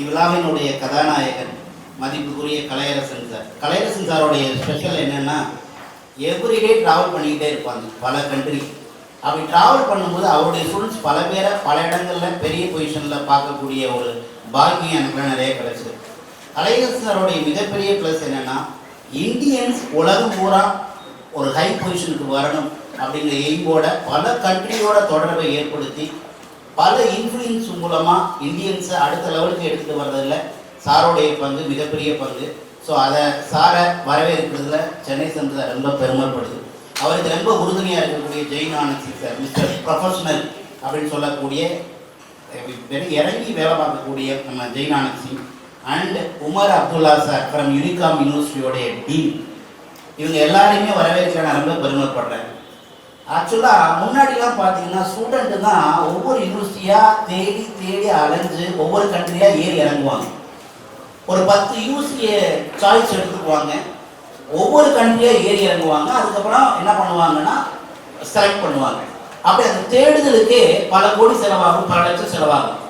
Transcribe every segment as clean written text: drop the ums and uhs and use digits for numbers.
இவ்விழாவினுடைய கதாநாயகன் மதிப்புக்குரிய Kalaiyarasan sir. Kalaiyarasan சாரோடைய special என்னென்னா, எவ்ரிடே ட்ராவல் பண்ணிக்கிட்டே இருப்பாங்க பல கண்ட்ரி. அப்படி ட்ராவல் பண்ணும்போது அவருடைய ஸ்டூடெண்ட்ஸ் பல பேரை பல இடங்களில் பெரிய பொசிஷனில் பார்க்கக்கூடிய ஒரு பாக்கியம் எனக்குலாம் நிறைய கிடைச்சிது. கலையரசன் சாரோடைய மிகப்பெரிய ப்ளஸ் என்னென்னா, இந்தியன்ஸ் உலகம் பூரா ஒரு ஹை பொசிஷனுக்கு வரணும் அப்படிங்கிற எய்மோட பல கண்ட்ரியோட தொடர்பை ஏற்படுத்தி பல இன்ஃப்ளூயன்ஸ் மூலமாக இந்தியன்ஸை அடுத்த லெவலுக்கு எடுத்துகிட்டு வர்றதில் சாரோடைய பங்கு மிகப்பெரிய பங்கு. ஸோ அதை சாரை வரவேற்கிறதுல சென்னை சென்றது ரொம்ப பெருமைப்படுது. அவருக்கு ரொம்ப உறுதுணையாக இருக்கக்கூடிய Jain Anand sir, mister professional அப்படின்னு சொல்லக்கூடிய இறங்கி வேலை பார்க்கக்கூடிய நம்ம Jain Anand Singh and Umar Abdullah sir from Unicom யூனிவர்சிட்டியோடைய டீம், இவங்க எல்லாரையுமே வரவேற்க நான் ரொம்ப பெருமைப்படுறேன். ஆக்சுவலாக முன்னாடிலாம் பார்த்தீங்கன்னா ஸ்டூடெண்ட்டு தான் ஒவ்வொரு யூனிவர்சிட்டியாக தேடி தேடி அலைஞ்சு ஒவ்வொரு கண்ட்ரியாக ஏறி இறங்குவாங்க. ஒரு 10 யூனிவர்சிட்டியை சாய்ஸ் எடுத்துக்குவாங்க, ஒவ்வொரு கண்ட்ரியாக ஏறி இறங்குவாங்க. அதுக்கப்புறம் என்ன பண்ணுவாங்கன்னா செலக்ட் பண்ணுவாங்க. அப்படி அந்த தேடுதலுக்கே பல கோடி செலவாகும், பல லட்சம் செலவாகும்.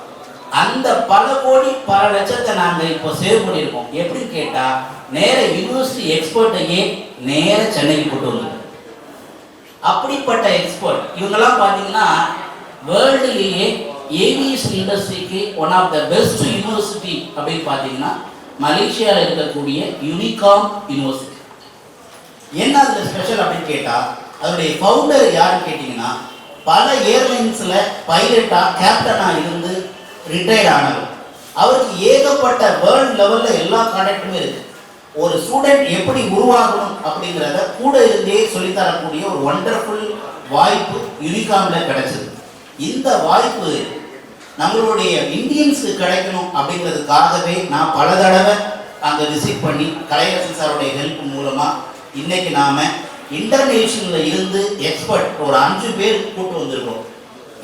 அந்த பல கோடி பல லட்சத்தை நாங்கள் இப்போ சேவ் பண்ணியிருக்கோம். எப்படின்னு கேட்டால், நேர யூனிவர்சிட்டி எக்ஸ்பர்ட்டையே நேர சென்னைக்கு போட்டு வந்துருக்கு. அப்படிப்பட்ட எக்ஸ்பர்ட் இவங்கெல்லாம் பார்த்தீங்கன்னா வேர்ல்டுலேயே ஏவியேஷன் இண்டஸ்ட்ரிக்கு one of the best university அப்படின்னு பார்த்தீங்கன்னா மலேசியாவில் இருக்கக்கூடிய யூனிகாம் யூனிவர்சிட்டி. என்ன அதில் ஸ்பெஷல் அப்படின்னு கேட்டால், அதனுடைய ஃபவுண்டர் யாருன்னு கேட்டிங்கன்னா, பல ஏர்லைன்ஸில் பைலட்டாக கேப்டனாக இருந்து ரிட்டையர்ட் ஆனவர். அவருக்கு ஏகப்பட்ட வேர்ல்டு லெவலில் எல்லா கான்டாக்டுமே இருக்குது. ஒரு ஸ்டூடெண்ட் எப்படி உருவாகணும் அப்படிங்கிறத கூட இருந்தே சொல்லித்தரக்கூடிய ஒரு ஒண்டர்ஃபுல் வாய்ப்பு யூனிகாமில் கிடைச்சது. இந்த வாய்ப்பு நம்மளுடைய இந்தியன்ஸுக்கு கிடைக்கணும் அப்படிங்கிறதுக்காகவே நான் பல தடவை அங்கே விசிட் பண்ணி கலையரசன் சாருடைய ஹெல்ப் மூலமாக இன்னைக்கு நாம் இன்டர்நேஷனலில் இருந்து எக்ஸ்பர்ட் ஒரு 5 பேர் கூட்டு வந்திருக்கோம்.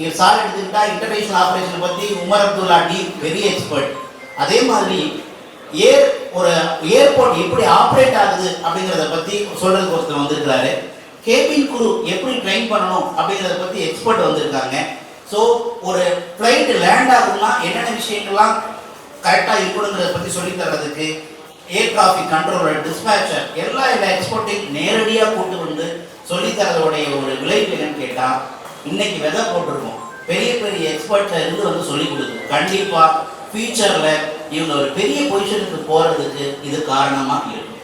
இது சார் எடுத்துக்கிட்டா இன்டர்நேஷனல் ஆப்ரேஷனை பற்றி உமர் அப்துல்லா டி பெரிய எக்ஸ்பர்ட். அதே மாதிரி ஒரு ஏர்போர்ட் எப்படி ஆப்ரேட் ஆகுது அப்படிங்கிறத பற்றி சொல்கிறதுக்கு ஒருத்தர் வந்திருக்கிறாரு. கேபின் குரூ எப்படி ட்ரெயின் பண்ணணும் அப்படிங்கிறத பற்றி எக்ஸ்பர்ட் வந்திருக்காங்க. ஸோ ஒரு ஃப்ளைட்டு லேண்ட் ஆகுதுன்னா என்னென்ன விஷயங்கள்லாம் கரெக்டாக இருக்கணுங்கிறத பற்றி சொல்லித்தரதுக்கு ஏர் டிராஃபிக் கண்ட்ரோலர், டிஸ்பேச்சர் எல்லா எக்ஸ்பர்ட்டையும் நேரடியாக கூட்டு வந்து சொல்லித்தரதோடைய ஒரு விளைவு என்னன்னு கேட்டால், இன்னைக்கு விதை போட்டிருக்கோம். பெரிய பெரிய எக்ஸ்பர்ட்ல இருந்து வந்து சொல்லிக் கொடுக்கும். கண்டிப்பாக ஃபியூச்சரில் இவங்க ஒரு பெரிய பொசிஷனுக்கு போகிறதுக்கு இது காரணமாக இருக்கும்.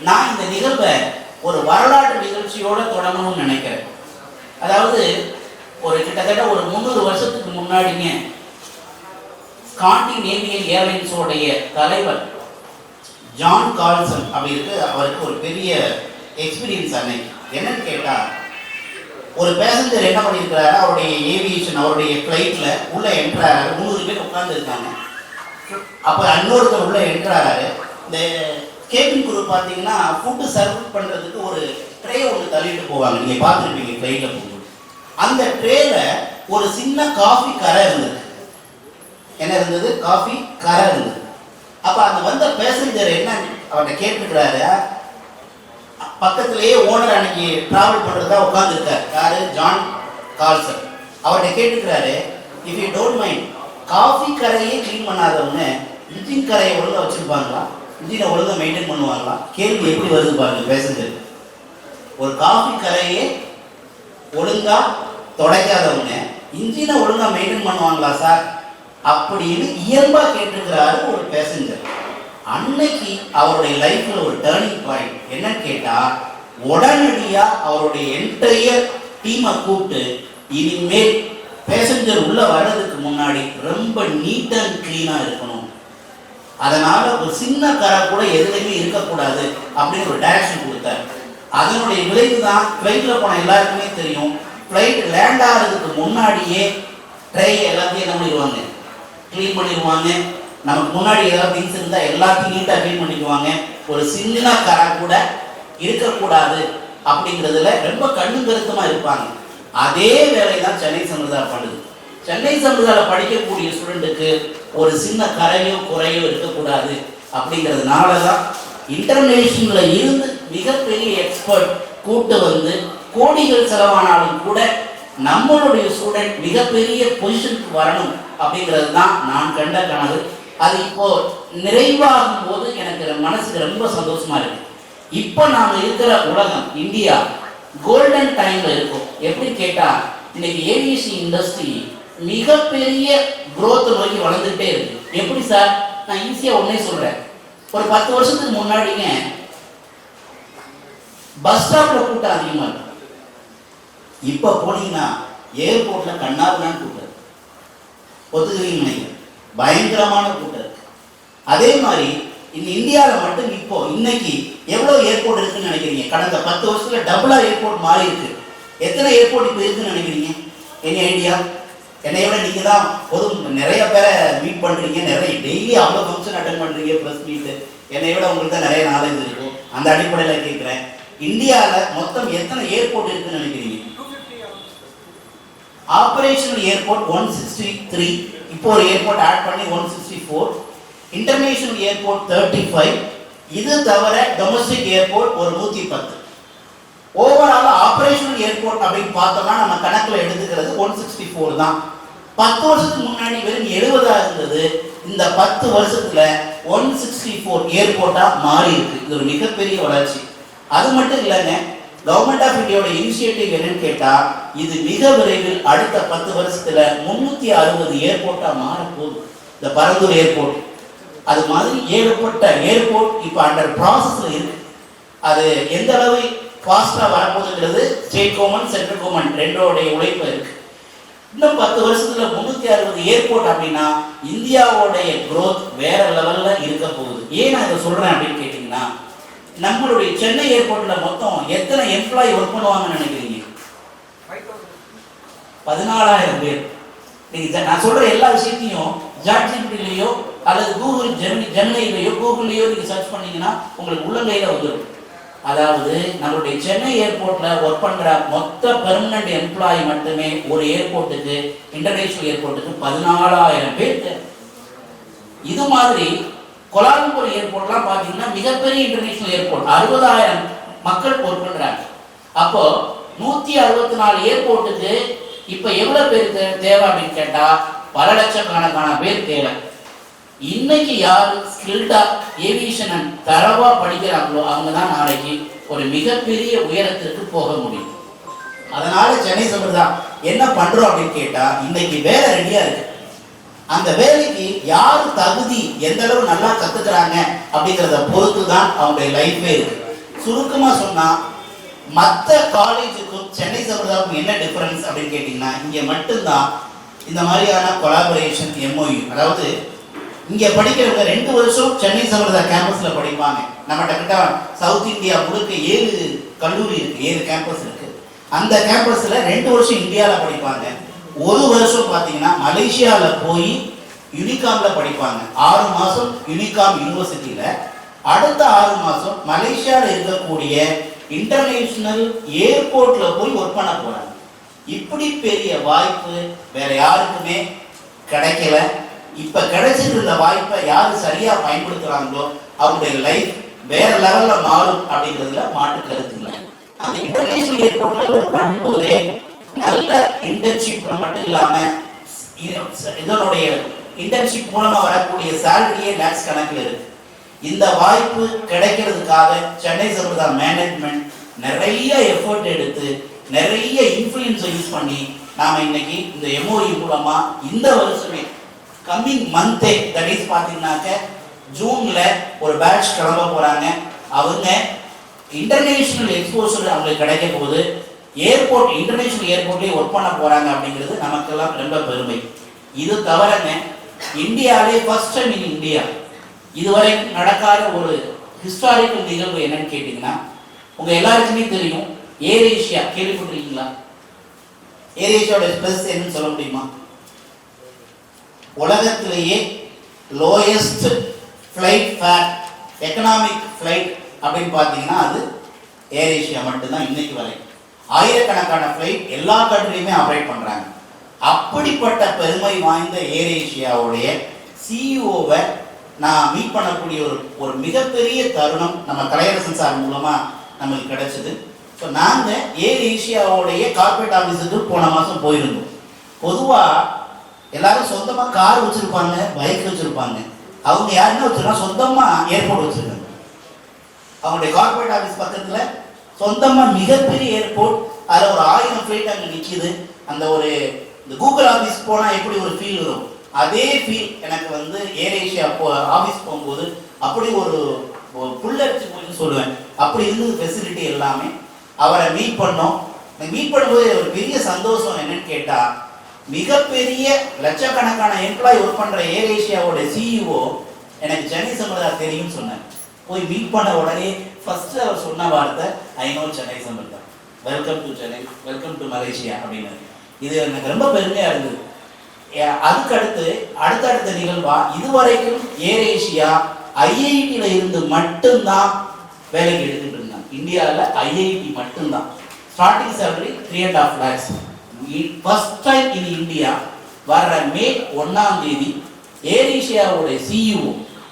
நான் இந்த நிகழ்வை ஒரு வரலாற்று நிகழ்ச்சியோடு தொடங்கணும்னு நினைக்கிறேன். அதாவது ஒரு கிட்டத்தட்ட ஒரு 300 வருஷத்துக்கு முன்னாடிங்க ஸ்காண்டினேவியன் ஏர்லைன்ஸோடைய தலைவர் ஜான் கார்ல்சன் அப்படி இருக்கு. அவருக்கு ஒரு பெரிய எக்ஸ்பீரியன்ஸ் அன்னைக்கு என்னன்னு கேட்டால், ஒரு பேசஞ்சர் என்ன பண்ணியிருக்கிறாரு, அவருடைய ஏவியேஷன் அவருடைய ஃப்ளைட்டில் உள்ளே என்ட்ராரு. 300 பேர் உட்கார்ந்து இருக்காங்க. அப்போ இன்னொருத்தர் உள்ளே என்ட்ராரு. இந்த கேபின் குரூ பார்த்தீங்கன்னா ஃபுட்டு சர்வ் பண்ணுறதுக்கு ஒரு ட்ரே ஒன்று தள்ளிட்டு போவாங்க. நீங்கள் பார்த்துருப்பீங்க ஃப்ளைட்டில் போகும்போது. அந்த ட்ரேல ஒரு சின்ன காஃபி கரை இருந்தது. என்ன இருந்தது? காஃபி கரை இருந்தது. அப்போ அந்த வந்த பேசஞ்சர் என்ன அவர்கிட்ட கேட்டுக்கிறாரு, பக்கத்திலேயே ஓனர் அன்னைக்கு டிராவல் பண்ணுறதா உட்காந்துருக்காரு. யாரு? John Carlson. அவர்கிட்ட கேட்டுக்கிறாரு, if you don't mind, coffee கரையே க்ளீன் பண்ணாதவங்க இன்ஜின் கரையை ஒழுங்காக வச்சுருப்பாங்களா? இன்ஜினை ஒழுங்காக மெயின்டைன் பண்ணுவாங்களா? கேள்வி எப்படி வருது பாருங்க பேசஞ்சர். ஒரு காஃபி கரையே ஒழுங்காக தொடைக்காதவங்க இன்ஜினை ஒழுங்காக மெயின்டைன் பண்ணுவாங்களா சார் அப்படின்னு இயல்பாக கேட்டுக்கிறாரு ஒரு பேசஞ்சர். அன்னைக்கு அவருடைய லைஃப்பில் ஒரு டேர்னிங் பாயிண்ட் என்னன்னு கேட்டால், உடனடியாக அவருடைய என்டையர் டீமை கூப்பிட்டு, இனிமேல் பேசஞ்சர் உள்ள வர்றதுக்கு முன்னாடி ரொம்ப நீட் அண்ட் கிளீனாக இருக்கணும், அதனால ஒரு சின்ன கரை கூட எதுலையுமே இருக்கக்கூடாது அப்படின்னு ஒரு டைரக்ஷன் கொடுத்தாரு. அதனுடைய விளைவு தான் ஃப்ளைட்டில் போன எல்லாருக்குமே தெரியும். ஃப்ளைட் லேண்ட் ஆகிறதுக்கு முன்னாடியே ட்ரை எல்லாத்தையும் என்ன பண்ணிடுவாங்க, க்ளீன் பண்ணிடுவாங்க. நமக்கு முன்னாடி ஏதாவது திங்ஸ் இருந்தால் எல்லாத்தையும் நீட்டாக க்ளீன் பண்ணிக்குவாங்க. ஒரு சின்ன கரை கூட இருக்கக்கூடாது அப்படிங்கிறதுல ரொம்ப கண்ணும் கருத்துமாக இருப்பாங்க. அதே வேலை தான் சென்னை சமுதாயம் பண்ணுது. சென்னை சமுதாயம் படிக்கக்கூடிய ஸ்டூடெண்ட்டுக்கு ஒரு சின்ன கரையோ குறையோ இருக்கக்கூடாது அப்படிங்கிறதுனால தான் இன்டர்நேஷனலில் இருந்து மிகப்பெரிய எக்ஸ்பர்ட் கூட்டு வந்து கோடிகள் செலவானாலும் கூட நம்மளுடைய ஸ்டூடெண்ட் மிகப்பெரிய பொசிஷனுக்கு வரணும் அப்படிங்கிறது தான் நான் கண்ட கனவு. அது இப்போ நிறைவாகும் போது எனக்கு மனசுக்கு ரொம்ப சந்தோஷமா இருக்கு. இப்போ நாம இருக்கிற உலகம் இந்தியா கோல்டன் டைம்ல இருக்கும். எப்படி கேட்டா இன்னைக்கு ஏவியேஷன் இண்டஸ்ட்ரி மிகப்பெரிய growth நோக்கி வளர்ந்துட்டே இருக்கு. எப்படி சார்? நான் ஈஸியா ஒன்னே சொல்றேன். ஒரு 10 வருஷத்துக்கு முன்னாடிங்க பஸ் ஸ்டாப்ல கூட்டம் அதிகமா இருக்கும். இப்ப போனீங்கன்னா ஏர்போர்ட்ல கண்ணாபின்னு கூட்டம், ஒத்துக்கிறீங்க? பயங்கரமான கூட்டம் இருக்கு. அதே மாதிரி இந்த இந்தியாவில் மட்டும் இப்போ இன்னைக்கு எவ்வளவு ஏர்போர்ட் இருக்குன்னு நினைக்கிறீங்க? கடந்த 10 வருஷத்துல டபுளா ஏர்போர்ட் மாறி இருக்கு. எத்தனை ஏர்போர்ட் இப்போ இருக்குன்னு நினைக்கிறீங்க? என்ன ஐடியா? என்னை விட நீங்க தான் நிறைய பேரை மீட் பண்றீங்க, நிறைய டெய்லி அவ்வளோ ஃபங்க்ஷன் அட்டன் பண்றீங்க, ப்ளஸ் மீட். என்னை விட உங்களுக்கு தான் நிறைய நாலேஜ் இருக்கும். அந்த அடிப்படையில் கேட்குறேன், இந்தியாவில் மொத்தம் எத்தனை ஏர்போர்ட் இருக்குன்னு நினைக்கிறீங்க? ஆபரேஷனல் ஏர்போர்ட் 163, இப்போ ஒரு ஏர்போர்ட் ஆட் பண்ணி 164, இன்டர்நேஷனல் ஏர்போர்ட் 35, இது தவிர டொமஸ்டிக் ஏர்போர்ட் ஒரு 110. ஓவரால் ஆபரேஷனல் ஏர்போர்ட் அப்படின்னு பார்த்தோம்னா நம்ம கணக்கில் எடுத்துக்கிறது 164 தான். 10 வருஷத்துக்கு முன்னாடி வெறும் 70 இருந்தது. இந்த 10 வருஷத்துல 164 ஏர்போர்ட்டா மாறி இருக்கு. இது ஒரு மிகப்பெரிய வளர்ச்சி. அது மட்டும் இல்லைங்க, கவர்மெண்ட் ஆஃப் இந்தியாவோட இனிஷியேட்டிவ் என்னன்னு கேட்டா, இது மிக விரைவில் அடுத்த 10 வருஷத்துல 360 ஏர்போர்ட்டா மாறப்போகுது. இந்த பரந்தூர் ஏர்போர்ட் அது மாதிரி ஏகப்பட்ட ஏர்போர்ட் இப்போ அண்டர் ப்ராசஸ்ல இருக்கு. அது எந்த அளவு ஃபாஸ்டா வரப்போகுதுங்கிறது ஸ்டேட் கவர்மெண்ட் சென்ட்ரல் கவர்மெண்ட் ரெண்டோடைய உழைப்பு இருக்கு. இன்னும் 10 வருஷத்துல 360 ஏர்போர்ட் அப்படின்னா இந்தியாவோடைய growth வேற லெவல்ல இருக்க போகுது. ஏன் நான் இதை சொல்றேன் அப்படின்னு கேட்டீங்கன்னா, நம்மளுடைய சென்னை ஏர்போர்ட்ல மொத்தம் எத்தனை எம்ப்ளாயி ஒர்க் பண்ணுவாங்கன்னு நினைக்கிறீங்க? 14,000 பேர். நீங்க நான் சொல்ற எல்லா விஷயத்தையும் சாட்ஜிபிடிலையோ அல்லது கூகுள் ஜெமினிலையோ கூகுள்லையோ நீங்க சர்ச் பண்ணீங்கன்னா உங்களுக்கு உள்ளங்கையில வந்துடும். அதாவது நம்மளுடைய சென்னை ஏர்போர்ட்ல ஒர்க் பண்ற மொத்த பெர்மனன்ட் எம்ப்ளாயி மட்டுமே ஒரு ஏர்போர்ட்டுக்கு, இன்டர்நேஷனல் ஏர்போர்ட்டுக்கு 14,000 பேர். இது மாதிரி கோலாலம்பூர் ஏர்போர்ட்லாம் பார்த்தீங்கன்னா மிகப்பெரிய இன்டர்நேஷனல் ஏர்போர்ட், 60,000 மக்கள் ஒர்க் பண்றாங்க. அப்போ 164 ஏர்போர்ட்டுக்கு இப்ப எவ்வளவு பேர் தேவை அப்படின்னு கேட்டா பல லட்சக்கணக்கான பேர் தேவை. இன்னைக்கு யாரு ஸ்கில்டா ஏவியேஷன் தரவா படிக்கிறாங்களோ அவங்க தான் நாளைக்கு ஒரு மிகப்பெரிய உயரத்திற்கு போக முடியும். அதனால சென்னை சம்பர்தான் என்ன பண்றோம் அப்படின்னு கேட்டா, இன்னைக்கு வேலை ரெடியா இருக்கு. அந்த வேலைக்கு யாரு தகுதி, எந்த அளவு நல்லா கத்துக்கிறாங்க அப்படிங்கிறத பொறுத்து தான் அவங்களுடைய லைஃபே இருக்கு. சுருக்கமா சொன்னா மற்ற காலேஜுக்கும் சென்னை சம்பர்தாவுக்கும் என்ன டிஃபரன்ஸ் அப்படின்னு கேட்டீங்கன்னா, இங்க மட்டும்தான் இந்த மாதிரியான கொலாபரேஷன் MOU, அதாவது இங்க படிக்கிறவங்க 2 வருஷம் சென்னை சம்பர்தா கேம்பஸ்ல படிப்பாங்க. நம்மகிட்ட கிட்ட சவுத் இந்தியா முழுக்க 7 கல்லூரி இருக்கு, 7 கேம்பஸ் இருக்கு. அந்த கேம்பஸ்ல 2 வருஷம் இந்தியாவில் படிப்பாங்க. 1 வருஷம் பார்த்தீங்கன்னா மலேசியாவில் போய் யூனிகாம்ல படிப்பாங்க. 6 மாசம் யூனிகாம் யூனிவர்சிட்டியில, அடுத்த 6 மாசம் மலேசியாவில் இருக்கக்கூடிய இன்டர்நேஷனல் ஏர்போர்ட்ல போய் ஒர்க் பண்ண போறாங்க. இப்படி பெரிய வாய்ப்பு வேற யாருக்குமே கிடைக்கல. இப்ப கிடைச்சிட்டு இருந்த வாய்ப்பை யாரு சரியா பயன்படுத்துறாங்களோ அவங்களுடைய லைஃப் வேற லெவல்ல மாறும் அப்படிங்கிறதுல மாற்று கருத்து இல்லை. அந்த இன்டர்நேஷனல் ஏர்போர்ட்ல நல்ல இன்டர்ன்ஷிப் மட்டும் இல்லாம இதனுடைய இன்டர்ன்ஷிப் மூலமா வரக்கூடிய சேலரியே லேக்ஸ் கணக்கில் இருக்கு. இந்த வாய்ப்பு கிடைக்கிறதுக்காக சென்னை சம்பர்தா மேனேஜ்மெண்ட் நிறைய எஃபர்ட் எடுத்து நிறைய இன்ஃப்ளூயன்ஸை யூஸ் பண்ணி நாம இன்னைக்கு இந்த MOU மூலமா இந்த வருஷமே கம்மிங் மந்த்தே தட் இஸ் பார்த்தீங்கன்னாக்க ஜூன்ல ஒரு பேட்ச் கிளம்ப போறாங்க. அவங்க இன்டர்நேஷனல் எக்ஸ்போசர் அவங்களுக்கு கிடைக்க போது ஏர்போர்ட் இன்டர்நேஷனல் ஏர்போர்ட்லேயே ஒர்க் பண்ண போறாங்க அப்படிங்கிறது நமக்கெல்லாம் ரொம்ப பெருமை. இது தவிரங்க இந்தியாவிலே ஃபர்ஸ்ட் டைம் இன் இந்தியா இதுவரை நடக்காத ஒரு ஹிஸ்டாரிக்கல் நிகழ்வு என்னன்னு கேட்டீங்கன்னா, உங்க எல்லாருக்குமே தெரியும் ஏர் ஏஷியா, கேள்விப்பட்டிருக்கீங்களா? ஏர் ஏஷியாவோட ஸ்பெஸ் என்னன்னு சொல்ல முடியுமா? உலகத்திலேயே lowest flight fare economic flight அப்படின்னு பார்த்தீங்கன்னா அது ஏர் ஏஷியா மட்டும்தான். இன்னைக்கு வரை ஆயிரக்கணக்கான ஃப்ளைட் எல்லா கண்ட்ரியுமே ஆப்ரேட் பண்றாங்க. அப்படிப்பட்ட பெருமை வாய்ந்த ஏர் ஏஷியாவுடைய சிஇஓவை நான் மீட் பண்ணக்கூடிய ஒரு மிகப்பெரிய தருணம் நம்ம கலையரசன் சார் மூலமா நமக்கு கிடைச்சது. ஸோ நாங்கள் ஏர் ஏஷியாவுடைய கார்பரேட் ஆஃபீஸுக்கு போன மாதம் போயிருந்தோம். பொதுவாக எல்லாரும் சொந்தமாக கார் வச்சுருப்பாங்க, பைக் வச்சுருப்பாங்க. அவங்க யாருன்னா வச்சுருக்காங்க, சொந்தமாக ஏர்போர்ட் வச்சுருக்காங்க. அவங்களுடைய கார்பரேட் ஆஃபீஸ் பக்கத்தில் சொந்தமாக மிகப்பெரிய ஏர்போர்ட், அதில் ஒரு 1000 ஃப்ளைட் அங்கே நிற்கிது. அந்த ஒரு இந்த கூகுள் ஆஃபீஸ் போனால் எப்படி ஒரு ஃபீல் வரும், அதே ஃபீல் எனக்கு வந்து ஏர் ஏஷியா ஆஃபீஸ் போகும்போது அப்படி ஒரு புல்லரிச்சு போயின்னு சொல்லுவேன். அப்படி இருந்தது ஃபெசிலிட்டி எல்லாமே. அவரை மீட் பண்ணோம். மீட் பண்ணும்போது ஒரு பெரிய சந்தோஷம் என்னன்னு கேட்டால், மிகப்பெரிய லட்சக்கணக்கான எம்ப்ளாயி ஒர்க் பண்ணுற ஏர் ஏஷியாவோட சிஇஓ எனக்கு சென்னை சம்பிரதா தெரியும்னு சொன்னார். போய் மீட் பண்ண உடனே ஃபர்ஸ்ட் அவர் சொன்ன வார்த்தை, ஐ நோ சென்னை சம்பிரதா, welcome to Chennai, welcome to Malaysia அப்படின்னு. இது எனக்கு ரொம்ப பெருமையாக இருந்தது. அதுக்கு அடுத்த நிகழ்வா இதுவரைக்கும் ஏர் ஏஷியா ஐஐடியில் இருந்து மட்டும்தான் வேலைக்கு எடுத்துட்டு இருந்தாங்க. இந்தியாவில் ஐஐடி மட்டும்தான். Starting salary 3.5 lakhs. First time in India வர்ற மே 1ஆம் தேதி ஏர் ஏஷியாவுடைய சிஇஓ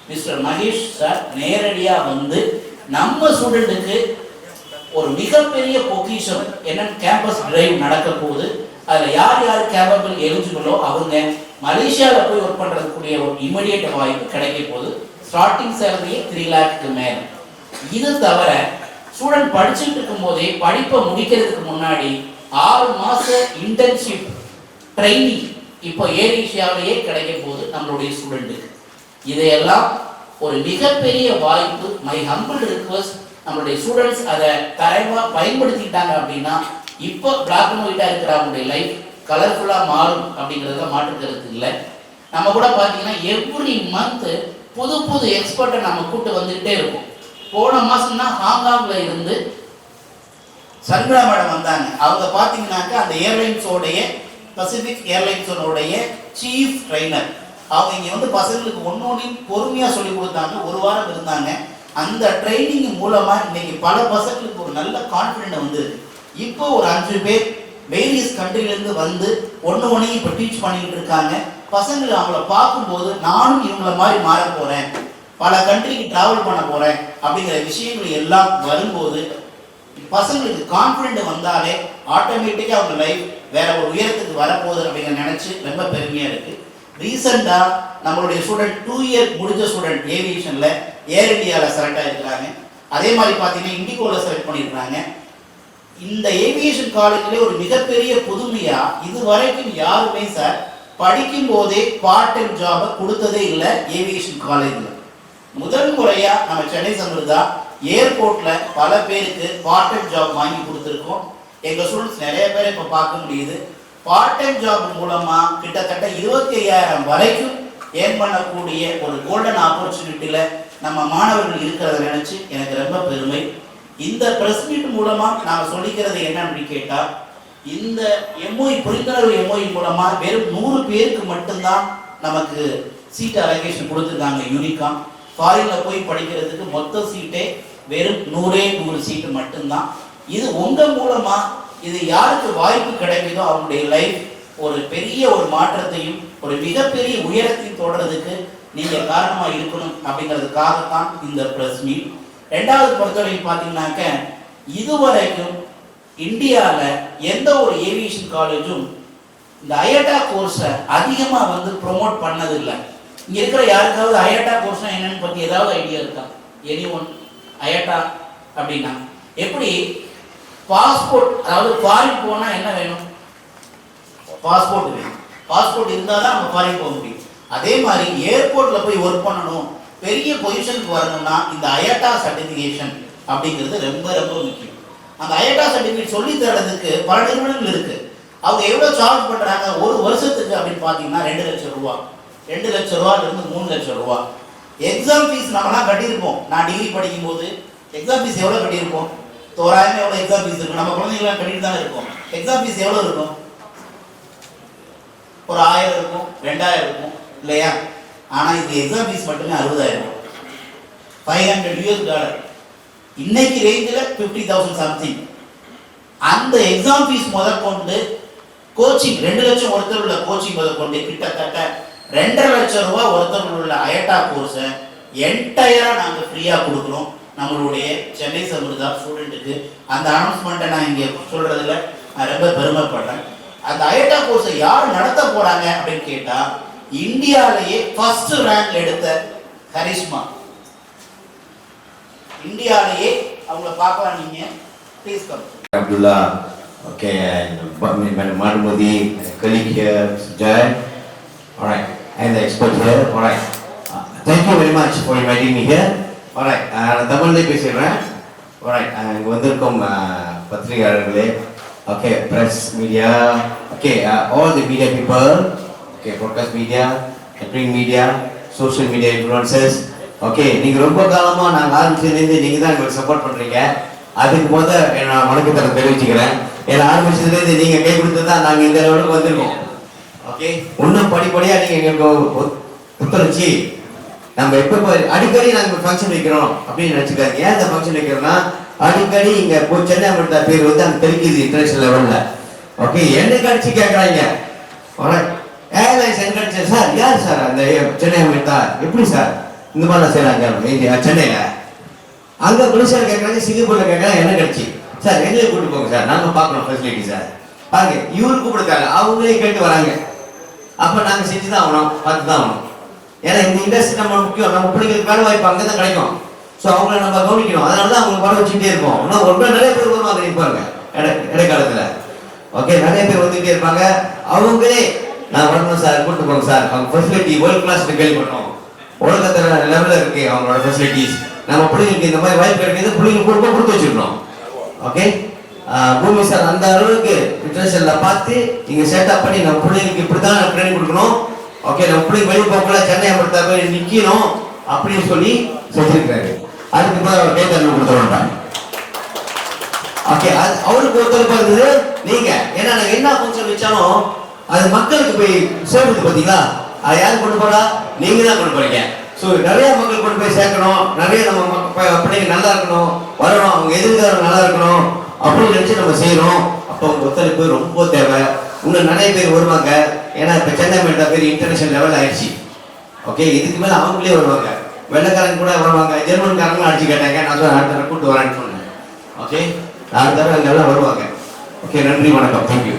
மிஸ்டர் மகேஷ் சார் நேரடியாக வந்து நம்ம ஸ்டூடெண்ட்டுக்கு ஒரு மிகப்பெரிய பொக்கிஷம் என்னன்னு கேம்பஸ் டிரைவ் நடக்க போகுது. அதில் யார் யார் கேபபிள் எலிஜிபிளோ அவங்க மலேசியாவில் போய் ஒர்க் பண்ணுறதுக்குரிய ஒரு இமிடியேட் வாய்ப்பு கிடைக்க போகுது. ஸ்டார்டிங் சேலரியே 3 lakhக்கு மேலே. இது தவிர ஸ்டூடெண்ட் படிச்சுட்டு இருக்கும் போதே படிப்பை முடிக்கிறதுக்கு முன்னாடி 6 மாத இன்டர்ன்ஷிப் ட்ரைனிங் இப்போ ஏர் ஏஷியாவிலேயே கிடைக்க போகுது நம்மளுடைய ஸ்டூடெண்ட்டுக்கு. இதையெல்லாம் ஒரு மிகப்பெரிய வாய்ப்பு. மை ஹம்பிள் ரிக்வெஸ்ட், நம்மளுடைய ஸ்டூடெண்ட்ஸ் அதை தரவாக பயன்படுத்திட்டாங்க அப்படின்னா இப்போ பிளாக் அண்ட் ஒயிட்டாக இருக்கிற அவங்களுடைய லைஃப் கலர்ஃபுல்லாக மாறும் அப்படிங்கிறதுல மாற்றுக்கிறது இல்லை. நம்ம கூட பார்த்தீங்கன்னா எவ்ரி மந்த் புது புது எக்ஸ்பர்ட்டை நம்ம கூட்டு வந்துகிட்டே இருக்கும். போன மாதம்னா ஹாங்காங்கில் இருந்து சர்மிளா மேடம் வந்தாங்க. அவங்க பார்த்தீங்கன்னாக்கா அந்த ஏர்லைன்ஸோடைய பசிபிக் ஏர்லைன்ஸோடைய சீஃப் ட்ரைனர். அவங்க இங்கே வந்து பசங்களுக்கு ஒன்னொன்னையும் பொறுமையாக சொல்லி கொடுத்தாங்க. ஒரு வாரம் இருந்தாங்க. அந்த ட்ரைனிங் மூலமாக இன்னைக்கு பல பசங்களுக்கு ஒரு நல்ல கான்ஃபிடென்ட் வந்து இப்போ ஒரு 5 பேர் வேரியஸ் கண்ட்ரிலேருந்து வந்து ஒன்றையும் இப்போ டீச் பண்ணிக்கிட்டு இருக்காங்க. பசங்களை அவங்கள பார்க்கும்போது நானும் இவங்கள மாதிரி மாற போகிறேன், பல கண்ட்ரிக்கு ட்ராவல் பண்ண போகிறேன் அப்படிங்கிற விஷயங்கள் எல்லாம் வரும்போது பசங்களுக்கு கான்ஃபிடென்ட் வந்தாலே ஆட்டோமேட்டிக்காக அவங்க லைஃப் வேற ஒரு உயரத்துக்கு வரப்போகுது அப்படிங்கிற நினச்சி ரொம்ப பெருமையாக இருக்குது. ரீசெண்டாக நம்மளுடைய ஸ்டூடெண்ட் 2 year முடிஞ்ச ஸ்டூடெண்ட் ஏவியேஷனில் ஏர் இந்தியாவில் செலக்ட் ஆகிருக்கிறாங்க. அதே மாதிரி பார்த்தீங்கன்னா இண்டிகோவில் செலக்ட் பண்ணியிருக்கிறாங்க. இந்த ஏவியேஷன் காலேஜில் ஒரு மிகப்பெரிய புதுமையாக இது வரைக்கும் யாருமே சார் படிக்கும் போதே பார்ட் டைம் ஜாபை கொடுத்ததே இல்லை. ஏவியேஷன் காலேஜில் முதல் முறையாக நம்ம சென்னை சம்பிரதா ஏர்போர்ட்டில் பல பேருக்கு பார்ட் டைம் ஜாப் வாங்கி கொடுத்துருக்கோம். எங்கள் ஸ்டூடெண்ட்ஸ் நிறைய பேர் இப்போ பார்க்க முடியுது. பார்ட் டைம் ஜாப் மூலமாக கிட்டத்தட்ட 25,000 வரைக்கும் ஏர்ன் பண்ணக்கூடிய ஒரு கோல்டன் ஆப்பர்ச்சுனிட்டியில் நம்ம மாணவர்கள் இருக்கிறத நினச்சி எனக்கு ரொம்ப பெருமை. இந்த ப்ரெஸ் மீட் மூலமாக நாம் சொல்லிக்கிறது என்னன்னு கேட்டால், இந்த எம்ஓஇ புரிந்துணர்வு எம்ஓஇ மூலமாக வெறும் 100 பேருக்கு மட்டும்தான் நமக்கு சீட் அலோகேஷன் கொடுத்துருக்காங்க. யூனிகாம் ஃபாரினில் போய் படிக்கிறதுக்கு மொத்த சீட்டே வெறும் 100 சீட்டு மட்டும்தான். இது உங்கள் மூலமாக இது யாருக்கு வாய்ப்பு கிடைக்குதோ அவங்களுடைய லைஃப் ஒரு பெரிய ஒரு மாற்றத்தையும் ஒரு மிகப்பெரிய உயரத்தையும் தொடர்றதுக்கு நீங்கள் காரணமாக இருக்கணும் அப்படிங்கிறதுக்காகத்தான் இந்த ப்ரெஸ் மீட். 2வது பொறுத்தவரைக்கும் பார்த்தீங்கன்னாக்க இதுவரைக்கும் இந்தியாவில் எந்த ஒரு ஏவியேஷன் காலேஜும் இந்த அயட்டா கோர்ஸை அதிகமாக வந்து ப்ரொமோட் பண்ணதில்லை. இங்கே இருக்கிற யாருக்காவது அயட்டா கோர்ஸ்னால் என்னன்னு பற்றி ஏதாவது ஐடியா இருக்கா? Any one? அயட்டா அப்படின்னா எப்படி? பாஸ்போர்ட், அதாவது ஃபாரின் போனால் என்ன வேணும்? பாஸ்போர்ட் வேணும். பாஸ்போர்ட் இருந்தால் தான் நம்ம ஃபாரின் போக முடியும். அதே மாதிரி ஏர்போர்ட்டில் போய் ஒர்க் பண்ணணும், பெரிய பொசிஷனுக்கு வரணும்னா இந்த அயட்டா சர்டிஃபிகேஷன் அப்படிங்கிறது ரொம்ப ரொம்ப முக்கியம். அந்த அயட்டா சர்டிஃபிகேட் சொல்லி தரதுக்கு பல நிறுவனங்கள் இருக்குது. அவங்க எவ்வளோ சார்ஜ் பண்ணுறாங்க ஒரு வருஷத்துக்கு அப்படின்னு பார்த்தீங்கன்னா 2 லட்சம் ரூபா, 2 லட்சம் ரூபாயிலிருந்து 3 லட்சம் ரூபா. எக்ஸாம் ஃபீஸ் நம்மலாம் கட்டியிருப்போம். நான் டிகிரி படிக்கும்போது எக்ஸாம் ஃபீஸ் எவ்வளோ கட்டியிருப்போம்? தோராயமாக எவ்வளோ எக்ஸாம் ஃபீஸ் இருக்கும்? நம்ம குழந்தைங்களாம் கட்டிட்டு தானே இருக்கும். எக்ஸாம் ஃபீஸ் எவ்வளோ இருக்கும்? ஒரு 1000 இருக்கும், 2000 இருக்கும் இல்லையா? ஆனால் இது எக்ஸாம் ஃபீஸ் மட்டுமே 60,000, $500. இன்னைக்கு ரேஞ்சில் 50,000 சம்திங். அந்த எக்ஸாம் ஃபீஸ் முதற்கொண்டு கோச்சிங் 2 லட்சம் ஒருத்தர் உள்ள கோச்சிங் முதற்கொண்டு கிட்டத்தட்ட 2.5 லட்சம் ரூபா ஒருத்தர் உள்ள அயட்டா கோர்ஸை என்டையராக நாங்கள் ஃப்ரீயாக கொடுக்குறோம் நம்மளுடைய சென்னை சம்பிரதா ஸ்டூடெண்ட்டுக்கு. அந்த அனௌன்ஸ்மெண்ட்டை நான் இங்கே சொல்கிறதுல நான் ரொம்ப பெருமைப்படுறேன். அந்த அயட்டா கோர்ஸை யார் நடத்த போகிறாங்க அப்படின்னு கேட்டால், இந்தியாவிலேயே ஃபர்ஸ்ட் ரேங்க் எடுத்த கரிஷ்மா. இந்தியாவிலேயே அவங்கள பார்க்கலாம் நீங்க. Please come. Abdullah, okay, and Madhumudi, colleague here, Jai, alright, and the expert here, alright. Thank you very much for inviting me here. Alright, தமிழ்ல பேசுறேன். Alright, இங்க வந்திருக்கும் பத்திரிகையாளர்களே, okay, press media, okay, all the media people, okay, broadcast media, print media, social media influencers, okay, நீங்க ரொம்ப காலமா நாங்க ஆரம்பிச்சதுலேருந்து நீங்க தான் எங்களுக்கு சப்போர்ட் பண்றீங்க. அதுக்கு போத நான் வணக்கத்தை தெரிவிச்சுக்கிறேன். ஏன்னா ஆரம்பிச்சதுலேருந்து நீங்க கை கொடுத்து தான் நாங்கள் இந்த லெவலுக்கு வந்திருக்கோம். ஓகே, இன்னும் படிப்படியாக நீங்கள் எங்களுக்கு ஒத்துழைச்சி நம்ம எப்போ அடிக்கடி நாங்கள் ஃபங்க்ஷன் வைக்கிறோம் அப்படின்னு நினச்சிக்காங்க. ஏன் இந்த ஃபங்க்ஷன் வைக்கிறோம்னா அடிக்கடி இங்கே சென்னை அமிர்தா பேர் வந்து அங்கே தெரிவிக்குது இன்டர்நேஷனல் லெவலில். ஓகே, என்னைக்கு அடிச்சு கேட்குறாங்க ஏர்லைன்ஸ் எங்க அடிச்சு சார், யார் சார் அந்த சென்னை அமிர்தா, எப்படி சார் இந்த மாதிரிலாம் செய்யறாங்க சென்னையில்? அங்கே குளிசார் கேட்குறாங்க, சிங்கப்பூரில் கேட்குறாங்க, என்ன கிடச்சி சார் எங்களே கூப்பிட்டு போங்க சார், நாங்கள் பார்க்கணும் ஃபெசிலிட்டி சார். பாருங்க, இவரு கூப்பிடுக்காங்க, அவங்களே கேட்டு வராங்க. அப்போ நாங்கள் செஞ்சு தான் ஆகணும், பார்த்து தான் ஆகணும். ஏன்னா இந்த இண்டஸ்ட்ரி நம்ம முக்கியம், நம்ம பிள்ளைங்களுக்கு வேலை வாய்ப்பு அங்கே தான் கிடைக்கும். ஸோ அவங்கள நம்ம கவனிக்கணும். அதனால தான் அவங்களுக்கு வர வச்சுக்கிட்டே இருக்கோம். ஆனால் ரொம்ப நிறைய பேர் வருவாங்க நிற்பாங்க இடைக்காலத்தில். ஓகே, நிறைய பேர் வந்துகிட்டே இருப்பாங்க. அவங்களே நான் வரணும் சார், கூப்பிட்டு போங்க சார், அவங்க ஃபெசிலிட்டி வேர்ல்ட் கிளாஸ் கேள்விப்பட்டோம், உலகத்தில் லெவலில் இருக்கு அவங்களோட ஃபெசிலிட்டிஸ். நம்ம பிள்ளைங்களுக்கு இந்த மாதிரி வாய்ப்பு கிடைக்கிறது பிள்ளைங்களுக்கு கொடுத்து வச்சுக்கணும். ஓகே, பூமி சார் அந்த அளவுக்கு இன்டர்நேஷனலில் பார்த்து இங்கே செட்டப் பண்ணி நம்ம பிள்ளைங்களுக்கு இப்படி தான் ட்ரைனிங் கொடுக்கணும். ஓகே, நம்ம பிள்ளைங்க வெளியே போகல சென்னை அமிர்தா போய் நிற்கணும் அப்படின்னு சொல்லி செஞ்சிருக்காரு. அதுக்கு இப்போ கேட்டல் கொடுத்துருவாங்க. ஓகே, அது அவருக்கு ஒருத்தர் இருந்தது நீங்க. ஏன்னா நாங்கள் என்ன ஃபங்க்ஷன் வச்சாலும் அது மக்களுக்கு போய் சேர்ந்து பார்த்தீங்களா, அதை யார் கொண்டு போறா? நீங்க தான் கொண்டு போறீங்க. ஸோ நிறைய மக்கள் கொண்டு போய் சேர்க்கணும், நிறைய நம்ம பிள்ளைங்க நல்லா இருக்கணும், வரணும், அவங்க எதிர்காலம் நல்லா இருக்கணும் அப்படின்னு நினச்சி நம்ம செய்யணும். அப்போ அவங்க ஒத்துழைப்பு ரொம்ப தேவை. இன்னும் நிறைய பேர் வருவாங்க. ஏன்னா இப்போ சென்னை அமிர்தா பேர் இன்டர்நேஷனல் லெவல் ஆயிடுச்சு. ஓகே, இதுக்கு மேலே அவங்களே வருவாங்க, வெள்ளைக்காரங்க கூட வருவாங்க, ஜெர்மன்காரங்களும் அடிச்சு கேட்டாங்க. நான் தான் அடுத்த கூப்பிட்டு வரேன்னு சொன்னேன். ஓகே, அடுத்த தடவை அங்கெல்லாம் வருவாங்க. ஓகே, நன்றி, வணக்கம், தேங்க்யூ.